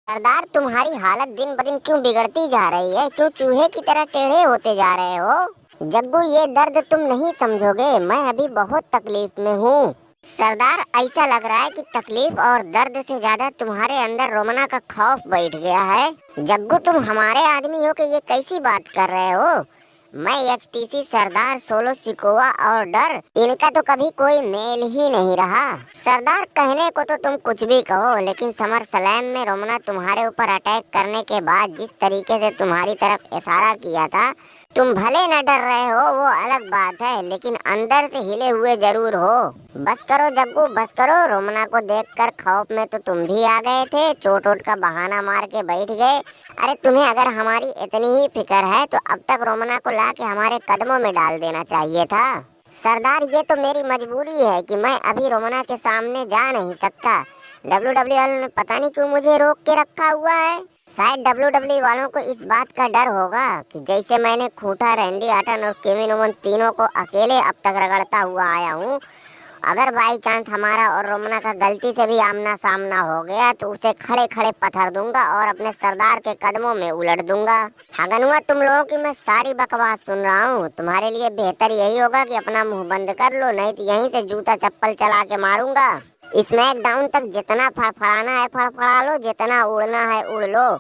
सरदार, तुम्हारी हालत दिन ब दिन क्यों बिगड़ती जा रही है? क्यों चूहे की तरह टेढ़े होते जा रहे हो? जग्गू, ये दर्द तुम नहीं समझोगे। मैं अभी बहुत तकलीफ में हूँ। सरदार, ऐसा लग रहा है कि तकलीफ और दर्द से ज्यादा तुम्हारे अंदर रोमना का खौफ बैठ गया है। जग्गू, तुम हमारे आदमी हो कि ये कैसी बात कर रहे हो? मैं एचटीसी सरदार सोलो सिकोवा और डर, इनका तो कभी कोई मेल ही नहीं रहा। सरदार, कहने को तो तुम कुछ भी कहो, लेकिन समर सलैम में रोमना तुम्हारे ऊपर अटैक करने के बाद जिस तरीके से तुम्हारी तरफ इशारा किया था, तुम भले न डर रहे हो वो अलग बात है, लेकिन अंदर से हिले हुए जरूर हो। बस करो जग्गू, बस करो। रोमना को देखकर खौफ में तो तुम भी आ गए थे, चोट वोट का बहाना मार के बैठ गए। अरे तुम्हें अगर हमारी इतनी ही फिक्र है तो अब तक रोमना को ला के हमारे कदमों में डाल देना चाहिए था। सरदार, ये तो मेरी मजबूरी है कि मैं अभी रोमना के सामने जा नहीं सकता। WWE ने पता नहीं क्यों मुझे रोक के रखा हुआ है। शायद WWE वालों को इस बात का डर होगा कि जैसे मैंने खूंटा, रैंडी ऑर्टन और केविन ओवन तीनों को अकेले अब तक रगड़ता हुआ आया हूँ, अगर बाई चांस हमारा और रोमना का गलती से भी आमना सामना हो गया तो उसे खड़े खड़े पत्थर दूंगा और अपने सरदार के कदमों में उलट दूंगा। हगनुआ, तुम लोगों की मैं सारी बकवास सुन रहा हूँ। तुम्हारे लिए बेहतर यही होगा कि अपना मुंह बंद कर लो, नहीं तो यहीं से जूता चप्पल चला के मारूंगा। स्मैकडाउन तक जितना फड़फड़ाना है फड़फड़ा लो, जितना उड़ना है उड़ लो,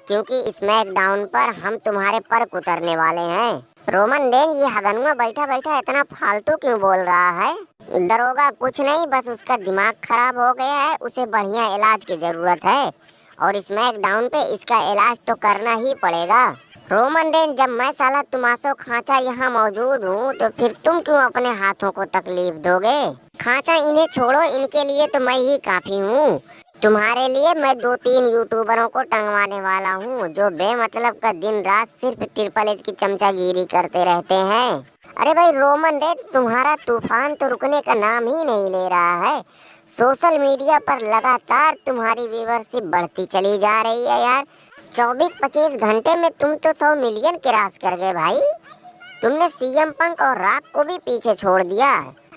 क्योंकि स्मैकडाउन पर हम तुम्हारे पर उतरने वाले हैं। रोमन रेंज, ये हगनुआ बैठा बैठा इतना फालतू क्यों बोल रहा है? दरोगा, कुछ नहीं, बस उसका दिमाग खराब हो गया है, उसे बढ़िया इलाज की जरूरत है और स्मैकडाउन पे इसका इलाज तो करना ही पड़ेगा। रोमन रेंज, जब मैं साला तुमासो खांचा यहाँ मौजूद हूँ तो फिर तुम क्यों अपने हाथों को तकलीफ दोगे? खांचा इन्हें छोड़ो, इनके लिए तो मैं ही काफी हूँ। तुम्हारे लिए मैं 2-3 यूट्यूबरों को टंगवाने वाला हूँ जो बेमतलब का दिन रात सिर्फ ट्रिपल एच की चमचागिरी करते रहते हैं। अरे भाई रोमन रेंज, तुम्हारा तूफान तो रुकने का नाम ही नहीं ले रहा है। सोशल मीडिया पर लगातार तुम्हारी व्यूअरशिप बढ़ती चली जा रही है यार। 24-25 घंटे में तुम तो 100 मिलियन क्रॉस कर गए भाई। तुमने सीएम पंक और राग को भी पीछे छोड़ दिया।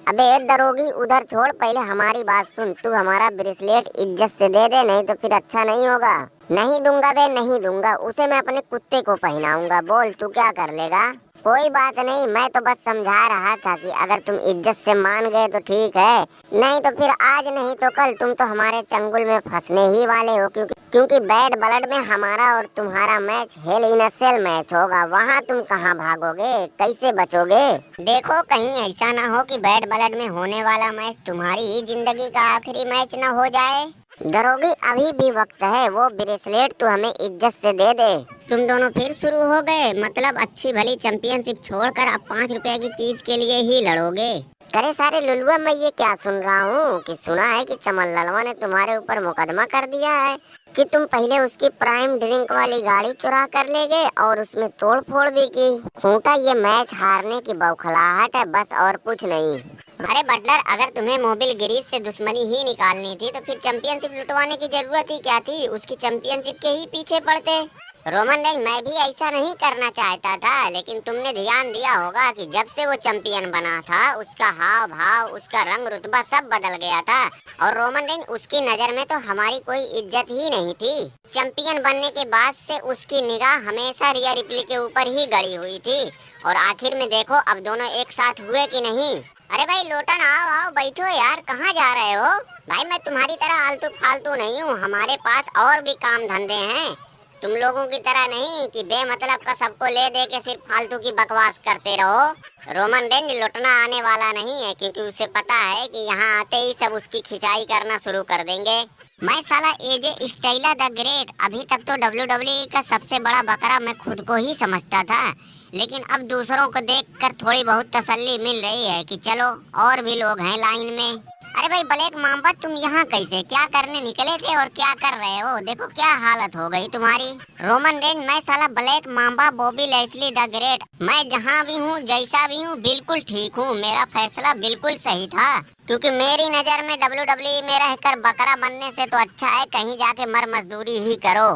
अबे दरोगी, उधर छोड़, पहले हमारी बात सुन। तू हमारा ब्रेसलेट इज्जत से दे दे, नहीं तो फिर अच्छा नहीं होगा। नहीं दूंगा बे, नहीं दूंगा। उसे मैं अपने कुत्ते को पहनाऊंगा। बोल, तू क्या कर लेगा? कोई बात नहीं, मैं तो बस समझा रहा था कि अगर तुम इज्जत से मान गए तो ठीक है, नहीं तो फिर आज नहीं तो कल तुम तो हमारे चंगुल में फंसने ही वाले हो, क्योंकि बैड ब्लड में हमारा और तुम्हारा मैच हेल इन अ सेल मैच होगा। वहाँ तुम कहाँ भागोगे, कैसे बचोगे? देखो, कहीं ऐसा ना हो कि बैड ब्लड में होने वाला मैच तुम्हारी ही जिंदगी का आखिरी मैच ना हो जाए। दरोगी, अभी भी वक्त है, वो ब्रेसलेट तू हमें इज्जत से दे दे। तुम दोनों फिर शुरू हो गए, मतलब अच्छी भली चैंपियनशिप छोड़कर अब 5 रुपए की चीज के लिए ही लड़ोगे? करे सारे लुलुआ, मैं ये क्या सुन रहा हूँ कि सुना है कि चमन ललवा ने तुम्हारे ऊपर मुकदमा कर दिया है कि तुम पहले उसकी प्राइम ड्रिंक वाली गाड़ी चुरा कर ले गए और उसमें तोड़ फोड़ भी की। खूंटा, ये मैच हारने की बौखलाहट है, बस और कुछ नहीं। अरे बटलर, अगर तुम्हें मोबिल गिरीश से दुश्मनी ही निकालनी थी तो फिर चैंपियनशिप लुटवाने की जरूरत ही क्या थी? उसकी चैंपियनशिप के ही पीछे पड़ते। रोमन रेंज, मैं भी ऐसा नहीं करना चाहता था, लेकिन तुमने ध्यान दिया होगा कि जब से वो चैंपियन बना था उसका हाव भाव, उसका रंग रुतबा सब बदल गया था और रोमन रेंज, उसकी नजर में तो हमारी कोई इज्जत ही नहीं थी। चैंपियन बनने के बाद से उसकी निगाह हमेशा रिया रिप्ली के ऊपर ही गड़ी हुई थी और आखिर में देखो अब दोनों एक साथ हुए कि नहीं। अरे भाई लोटन, आओ आओ बैठो यार, कहाँ जा रहे हो? भाई मैं तुम्हारी तरह आलतू फालतू नहीं हूँ, हमारे पास और भी काम धंधे हैं। तुम लोगों की तरह नहीं कि बेमतलब का सबको ले दे के सिर्फ फालतू की बकवास करते रहो। रोमन रेंज लुटना आने वाला नहीं है, क्योंकि उसे पता है कि यहाँ आते ही सब उसकी खिंचाई करना शुरू कर देंगे। मैं साला एजे स्टाइला द ग्रेट अभी तक तो WWE का सबसे बड़ा बकरा मैं खुद को ही समझता था, लेकिन अब दूसरों को देखकर थोड़ी बहुत तसल्ली मिल रही है कि चलो और भी लोग हैं लाइन में। अरे भाई ब्लैक मांबा, तुम यहाँ कैसे, क्या करने निकले थे और क्या कर रहे हो? देखो क्या हालत हो गई तुम्हारी। रोमन रेंज, मैं साला black mamba Bobby Lashley the great, मैं जहाँ भी हूँ जैसा भी हूँ बिल्कुल ठीक हूँ। मेरा फैसला बिल्कुल सही था, क्योंकि मेरी नजर में WWE में रहकर बकरा बनने से तो अच्छा है कहीं जाके मर मजदूरी ही करो।